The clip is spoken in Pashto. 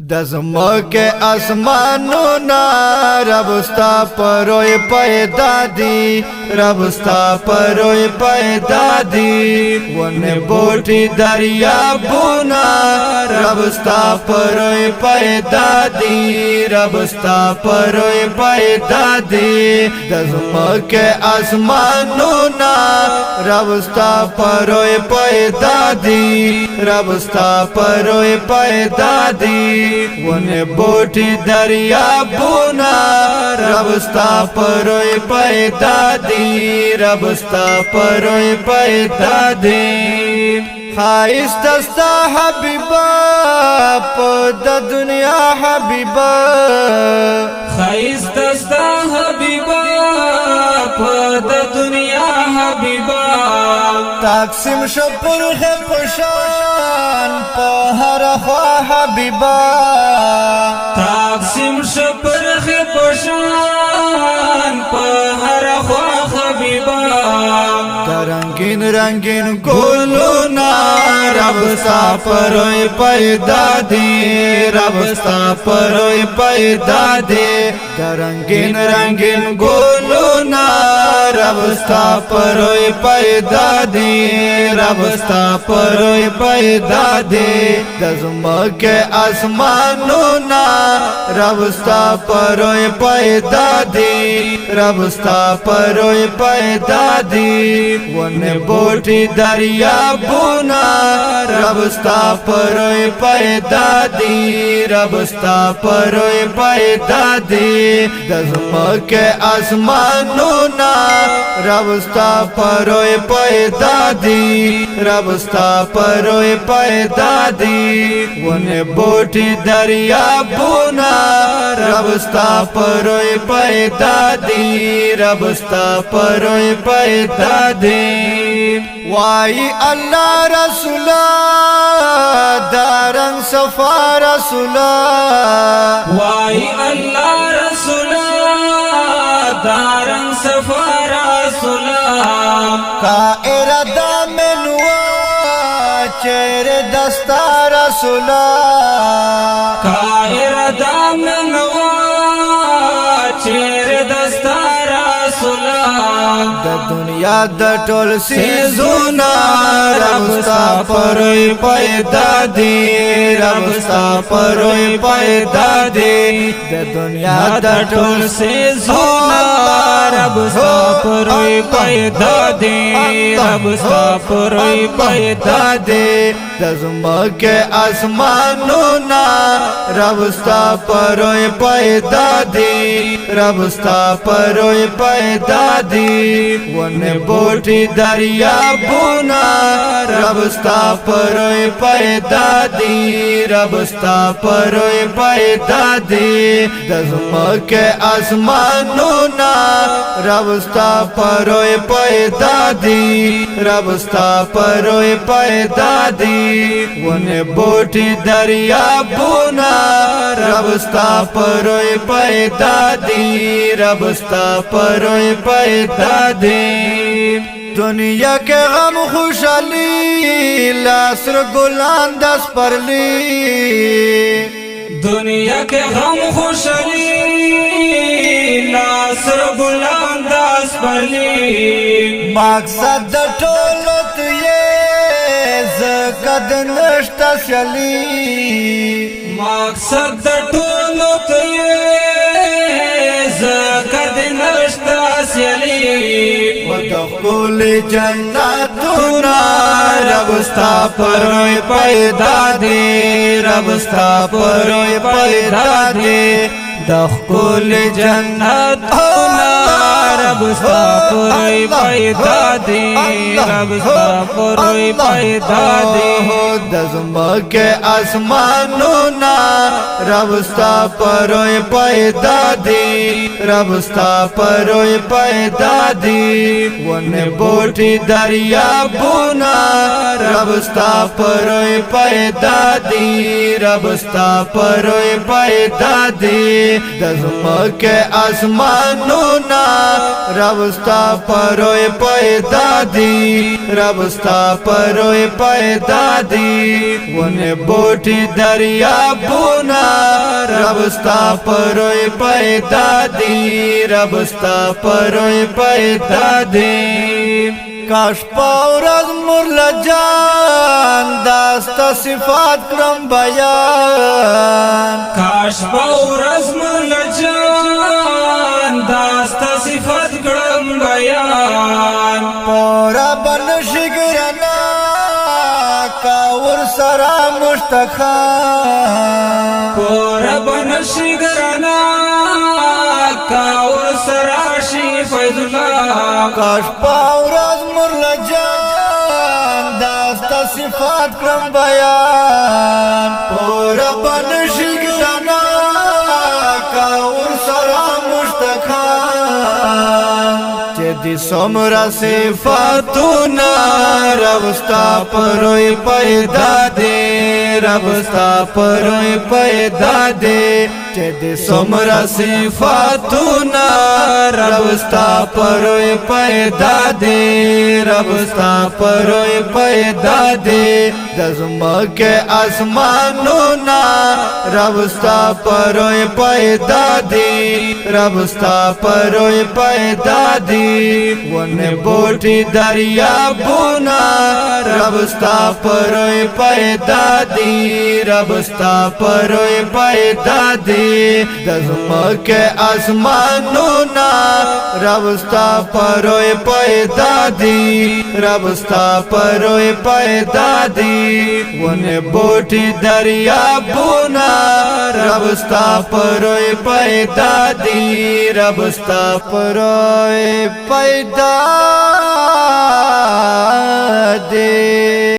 دزمکه اسمانونا ربستا پروی پیدا دی ربستا پروی پیدا دی ون بوٹی دریابونا ربستا پروی پیدا دی ربستا پروی پیدا دی دزمکه اسمانونا ربستا پروی پیدا دی ربستا پروی پیدا دی ون بوٹی دریابونا ربستا پروی پیدا دی ربستا پروی پیدا دی خائست استا حبیبا پد دنیا حبیبا خائست استا حبیبا پد دنیا حبیبا تقسیم شو پرخ پشان په هر خوا حبیبا تقسیم شو پرخ پشان په هر خوا حبیبا رنگین رنگین گلونا ربستا پروی پیدا دی ربستا پروی پیدا دی رنگین رنگین گلونا ربستا پروی پیدا دی ربستا پروی پیدا دی دزمکه اسمانونا ربستا پروی پیدا دی ربستا پروی پیدا دی ون بوٹی دریابونا ربستا پروی پیدا دی ربستا پروی پیدا دی دزمکه اسمانونا ربستا پروی پیدا دی ربستا پروی پیدا دی ون بوٹی دریابونا ربستا پروی پیدا دی ربستا پروی پیدا دی وائی اللہ رسولا دارنگ صفا رسولا وائی اللہ رسولا دارنگ صفا رسولا کا ارادہ منوا چیر دستا رسولا کا ارادہ منوا چیر دستا رسولا د دنیا د ټول سيزونا ربستا پروی پیدا دی ربستا پروی پیدا دی د دنیا د ټول سيزونا ربستا پروی پیدا دی ربستا پروی پیدا دی دزمکه اسمانونا ربستا پروی پیدا دی ربستا پروی پیدا دی ون بوٹی دریابونا ربستا پروی پیدا دی ربستا پروی پیدا دی دزمکه اسمانونا ربستا پروی پیدا دی ربستا پروی پیدا دی ون بوٹی دریابونا ربستا پروی پیدا دی ربستا پروی پیدا دی دنیا کے غم خوشحالی لاسر گلان دس پرلی دنیا کے غم خوشحالی ناصر گلان داس پرلی مقصد د ټولو ته یې زکد نشتا شلی مقصد د ټولو ته یې زکد نشتا سیلی ودخول جنتنا ربستا پروی پیدا دی ربستا پروی پیدا دی دخول جنتنا ربستا پروی پیدا دی ربستا پروی پیدا دی دزمکه اسمانونا ربستا پروی پیدا دی ربستا پروی پیدا دی ون بوٹی دریابونا ربستا پروی پیدا دی دی رب ستا پروی پیدا دی دزمکه اسمانونا رب ستا پروی پیدا دی رب ستا پروی پیدا دی ون بوٹی دریابونا رب ستا پروی پیدا دی رب ستا پروی پیدا دی کاش پاورز مرل جان داستا صفات کرم بیان کاش پاورز مرل جان داستا صفات کرم بیان پورا بن شگرنا کاور سرا مشتخان پورا بن شگرنا کاور سراشی فیض اللہ کاش پاورز مرل جان داستا صفات کرم بیان پورا بن شگرنا کاور سرا مشتخان دی سمرا صفاتونا رب ستا پروی پیدا دے رب ستا پروی پیدا دے دی سمرا صفاتونا رب ستا پروی پیدا دے رب ستا پروی پیدا دے دزمک اسمانونا رب ستا پروی پیدا دے رب ستا پروی پیدا دے ون بوٹی دریابونا رب ستا پروی پیدا دی رب ستا پروی پیدا دی دزمک اسمانونا رب ستا پروی پیدا دی رب ستا پروی پیدا دی ون بوٹی دریابونا رب ستا پروی پیدا دی رب ستا پروی پیدا دے